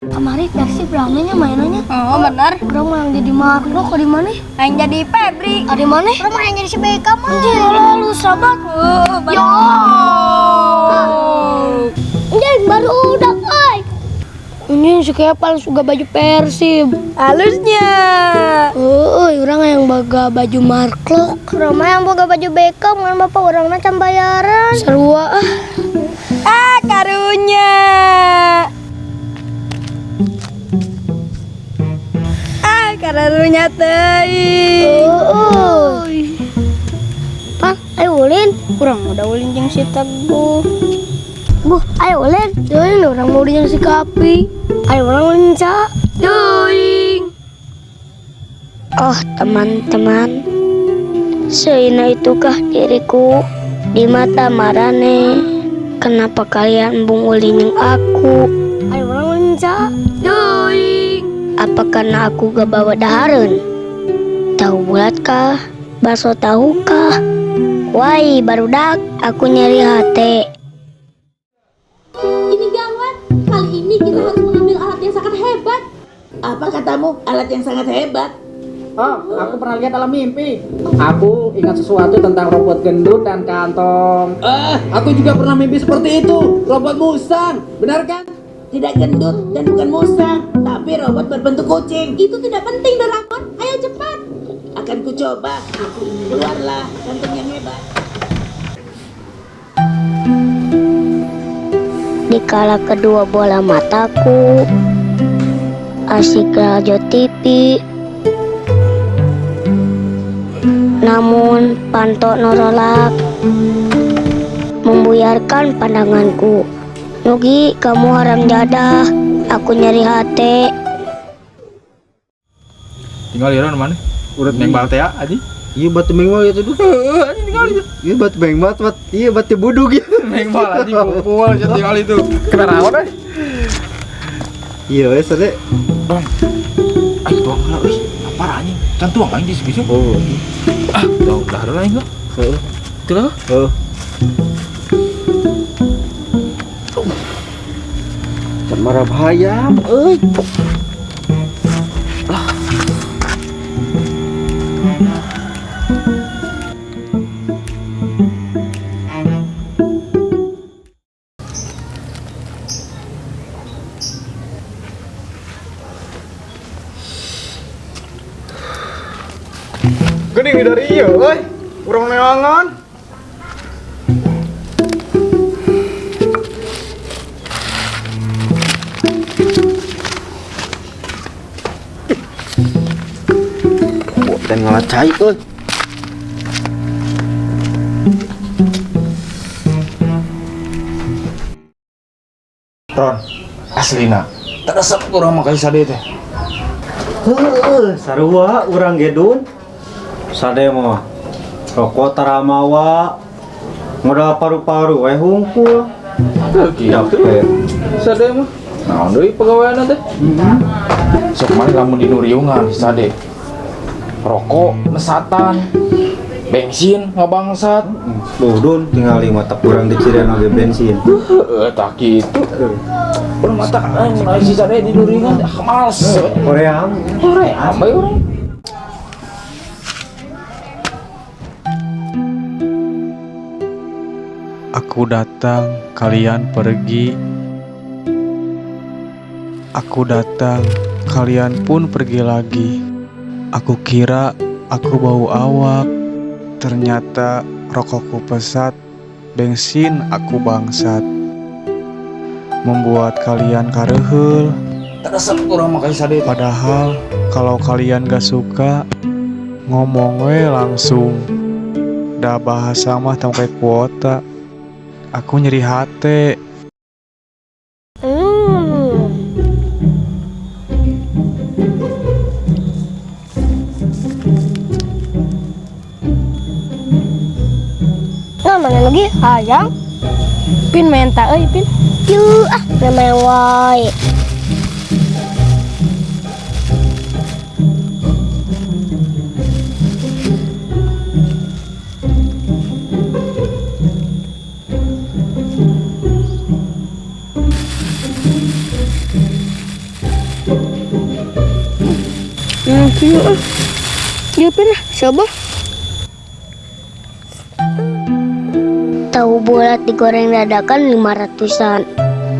Kamari Persib ramenya mainannya. Oh benar. Orang mau yang jadi Marlo kok di mana? Yang jadi Febri. Di mana? Orang mau yang jadi si Beckham. Anjir, lalu sahabat. Yo. Anjir, baru udah, oi. Ini si Kepal suka baju Persib. Halusnya. Orang yang baga baju Marklock. Roma yang boga baju Beckham kan bapak orangnya can bayaran. Sarua ah. Karunya. Karunya teuing. Pan, ayo ulin. Kurang udah ulin jeung si Teguh. Bu, ayo ulin. Deuing orang mau ulin yang si Kapi. Ayo orang ulin ca. Teuing. Oh, teman-teman. Seina itukah diriku di mata marane? Kenapa kalian bung ulin yang aku? Ayo orang ulin ca. Teuing. Apa karena aku gak bawa dahareun? Tahu bulat kah? Bakso tahu kah? Wai, barudak, aku nyari hati. Ini gawat. Kali ini kita harus mengambil alat yang sangat hebat. Apa katamu alat yang sangat hebat? Oh, aku pernah lihat dalam mimpi. Aku ingat sesuatu tentang robot gendut dan kantong. Aku juga pernah mimpi seperti itu. Robot musang, benar kan? Tidak gendut dan bukan musang, tapi robot berbentuk kucing. Itu tidak penting, Doraemon. Ayo cepat. Akan ku coba. Keluarlah kantong yang hebat. Dikala kedua bola mataku asik rajo TV, namun panto norolak membuyarkan pandanganku. Nugi, kamu haram jadah, aku nyari hati. Tinggal di mana? Urut neng balte ya, aji. Iya batu mengwal itu tuh. Aji tinggal itu. Iya batu mengwal, iya batu buduk gitu. Neng bal aji kumpul aja tinggal itu. Kenapa deh? Iya wes tadi. Dong. Ayo tuang lah, wis. Apa anjing? Can tuang anjing di segitu. Oh. Udah ada lain enggak? Heeh. Itu lah. Oh. Marah bayam, Gening dari iya, euy. Urang neangan. dan ngelacai, Ron, aslina. Teresep urang mah kasih sade teh. sarua urang gedun. Sade mah rokok taramawa. Modal paru-paru we hungkul. Gitu. Sade mah. Naon deui pegawaian teh? Sok mah lamun di nuriungan sade. Rokok mesatan. Bensin ngabangsat. Dun tinggal 5 tak kurang dicirian oge bensin. Tak gitu. Urang mata mun aya si sade di nuriungan males. Korea. Bae urang. Aku datang, kalian pergi. Aku datang, kalian pun pergi lagi. Aku kira aku bau awak, ternyata rokokku pesat, bensin aku bangsat. Membuat kalian kareheul. Teresep urang mah kasih sade. Padahal kalau kalian gak suka, ngomong we langsung. Da bahasa mah tangkai kuota. Aku nyeri hati. Mana lagi ayam? Pin menta Pin. Yuk namanya woi. Iya. Dia pernah coba. Tahu bulat digoreng dadakan 500-an.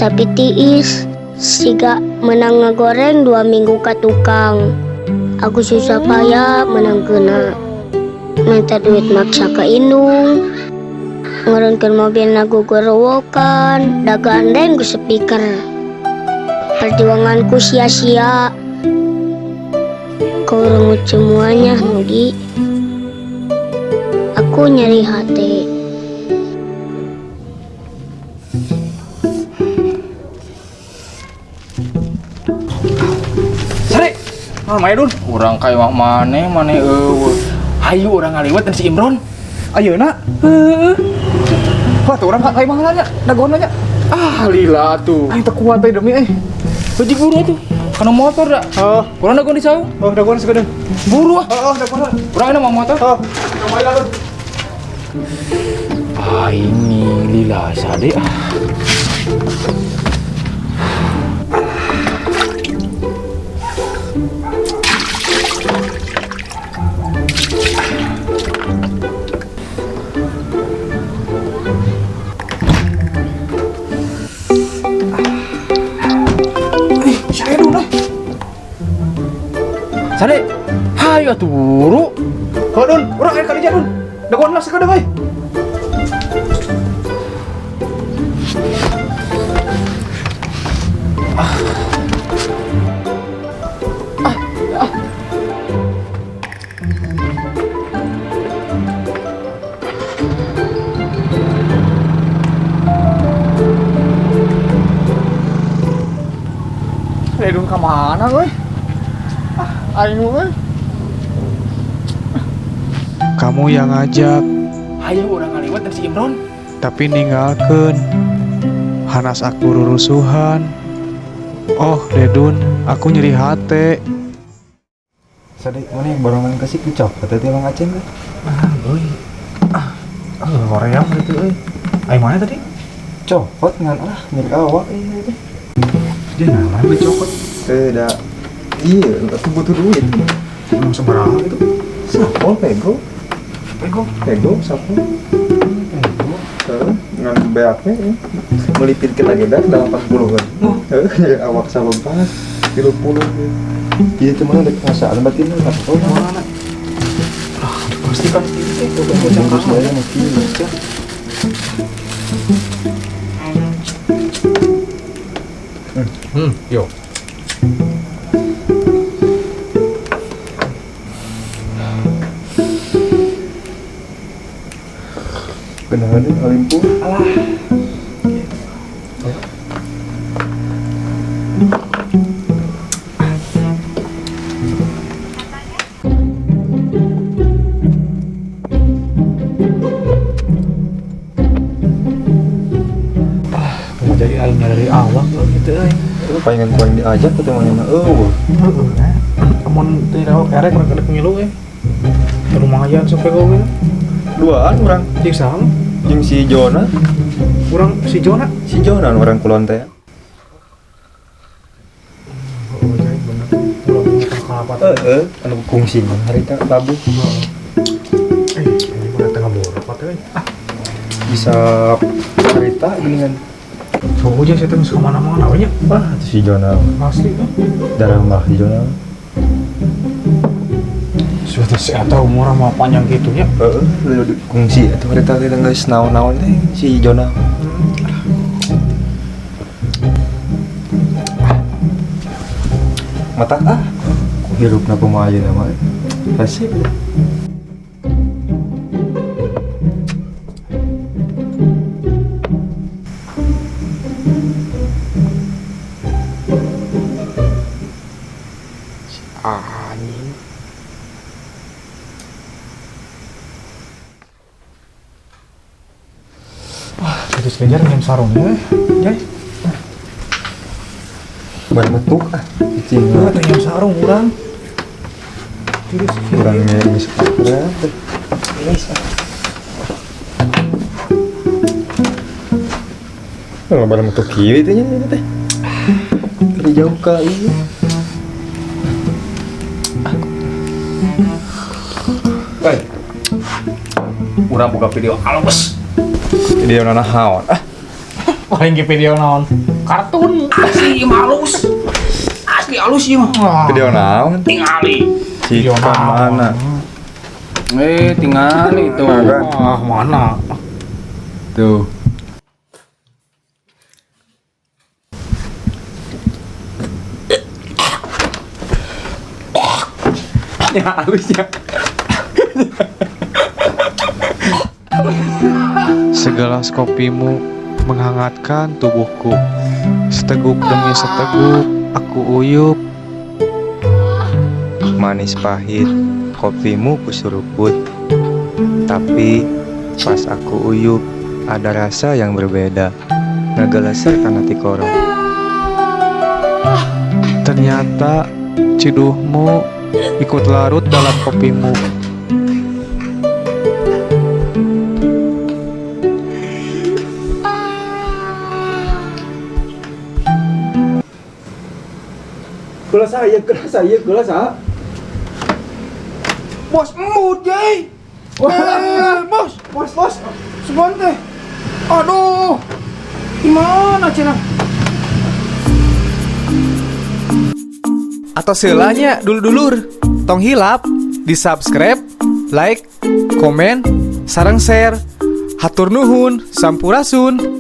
Tapi tiis, siga menang ngegoreng 2 minggu ke tukang. Aku susah payah menang kena. Minta duit maksa ke indung. Ngerunkan mobil nagu gorowokan. Dagandeng ku speaker. Perjuanganku sia-sia. Kau rungut semuanya, Nugi. Aku nyari hati. Sare, Maedun, orang kayak mana ayo orang ngaliwat dan si Imron. Ayo nak. Wah tuh orang kayak mana nya, dagon nya. Ah, lila tuh. Ayo tak kuat demi Bajik buru tuh. Karena motor dah. Kurang dagon di saung. dagon sekedeng. Buru ah. Dagon. Kurang enak mau motor. Kamai lalu. Ini lila sade ah. Sade, hayu atuh buru. Dun, orang air kali Dun. Dagon lah sekedeng euy. Dun kemana euy? Ayo euy. Kamu yang ngajak, Hayu orang ngaliwat dan si Imron. tapi ninggalkeun. Hanas aku rurusuhan. Oh, Dedun, aku nyeri hate. Sadik mana yang barengan kasih kicap kata dia Bang Aceh kan? Korea itu Ai mana tadi? Copot ngan milik awak itu. Dia nama beli cokot. Tidak. Iya, aku butuh duit. Belum seberapa itu. Sapol pego. Pego sapol. Ngan BAP ya. Melipir kita gedak dalam 40 kan. Jadi awak sabun pas 30 ya. Iya cuma ada ngasaan batin lah. Oh mana? Pasti kan itu Bocah saya mungkin baca. Yo. Benar nih Olimpo. Jadi alnya dari awak lo gitu Lu pengen diajak ke temannya Amun tidak awak erek mereka ada pemilu lumayan sampai kau gitu. duaan orang Cik sama jeung si Jona. kurang si Jona. Si Jona orang kulon teh. Oh jadi bener. Kalau Anu kungsi harita babu. Ini pada tengah borok patah. Bisa harita geuningan. Oh jadi saya tengah kemana-mana banyak. Wah, itu si Jona. Asli kan. Darah mbah si Jona. Sudah saya tahu umur mah panjang gitu ya. Kungsi atuh harita teh geus naon-naon teh si Jona. Mata ku hirupna kumaha ayeuna mah. Resep. Itu sekejar nyam sarungnya Jai. Ban metuk cicing. Teh nyam sarung urang. Terus Kurangnya geus berapa? Oh, ban metuk kieu itu nya teh. Dari jauh ka ieu. Urang buka video halus. Video nanahaon. Paling ke video naon? Kartun. Asli halus. Asli halus ieu mah. Video naon? Tingali. Cika mana? Tingali tuh. Ah, mana? Tuh. Ya halusnya. Segelas kopimu menghangatkan tubuhku. Seteguk demi seteguk aku uyup. Manis pahit, kopimu kusuruput. Tapi pas aku uyup, ada rasa yang berbeda. Ngegeleser kan hati korong. Ternyata ciduhmu ikut larut dalam kopimu. Gelas saya. Bos emut, Jay. Bos. Semuanya teh. Aduh. Gimana cenah? Atau seulanya dulur-dulur tong hilap di subscribe, like, komen, sareng share. Hatur nuhun, sampurasun.